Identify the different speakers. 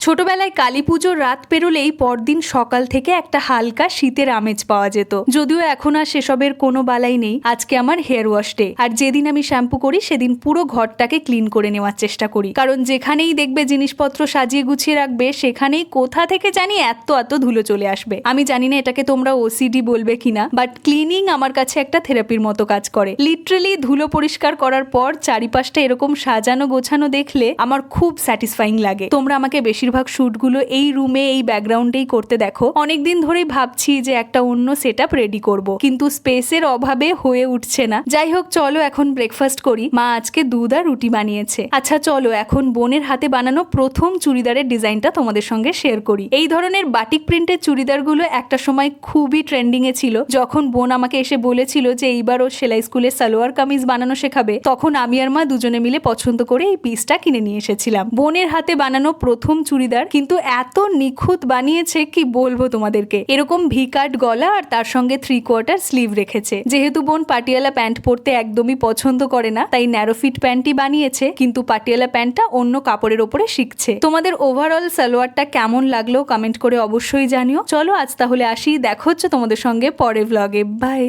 Speaker 1: ছোটবেলায় কালী পুজোর রাত পেরোলেই পরদিন সকাল থেকে একটা হালকা শীতের আমেজ পাওয়া যেত। যদিও এখন আর সেসবের কোনো বালাই নেই। আজকে আমার হেয়ার ওয়াশ ডে, আর যেদিন আমি শ্যাম্পু করি সেদিন পুরো ঘরটাকে ক্লিন করে নেওয়ার চেষ্টা করি, কারণ যেখানেই দেখবে জিনিসপত্র সাজিয়ে গুছিয়ে রাখবে সেখানেই কোথা থেকে জানি এত এত ধুলো চলে আসবে। আমি জানি না এটাকে তোমরা ওসিডি বলবে কিনা, বাট ক্লিনিং আমার কাছে একটা থেরাপির মতো কাজ করে। লিটারেলি ধুলো পরিষ্কার করার পর চারিপাশটা এরকম সাজানো গোছানো দেখলে আমার খুব স্যাটিসফাইং লাগে। তোমরা আমাকে বেশিরভাগ শুটগুলো এই রুমে এই ব্যাকগ্রাউন্ডেই করতে দেখো। অনেকদিন ধরেই ভাবছি যে একটা অন্য সেটআপ রেডি করব, কিন্তু স্পেসের অভাবে হয়ে উঠছে না। যাই হোক, চলো এখন ব্রেকফাস্ট করি। মা আজকে দুধ আর রুটি বানিয়েছে। আচ্ছা চলো এখন বোনের হাতে বানানো প্রথম চুড়িদারের ডিজাইনটা তোমাদের সঙ্গে শেয়ার করি। এই ধরনের বাটিক প্রিন্টের চুড়িদারগুলো একটা সময় খুবই ট্রেন্ডিং এ ছিল। যখন বোন আমাকে এসে বলেছিল যে এইবার ও সেলাই স্কুলে সালোয়ার কামিজ বানানো শেখাবে, তখন আমি আর মা দুজনে মিলে পছন্দ করে এই পিসটা কিনে নিয়ে এসেছিলাম। বোনের হাতে বানানো প্রথম চুড়িদার, কিন্তু এত নিখুঁত বানিয়েছে কি বলবো তোমাদেরকে। এরকম ভি কাট গলা আর তার সঙ্গে 3/4 স্লিভ রেখেছে। যেহেতু বোন পাটিয়ালা প্যান্ট পরতে একদমই পছন্দ করে না, তাই ন্যারো ফিট প্যান্টই বানিয়েছে, কিন্তু পাটিয়ালা প্যান্টটা অন্য কাপড়ের ওপরে শিখছে। তোমাদের ওভারঅল সালোয়ারটা কেমন লাগলো কমেন্ট করে অবশ্যই জানিও। চলো আজ তাহলে আসি, দেখা হচ্ছে তোমাদের সঙ্গে পরের ব্লগে। বাই।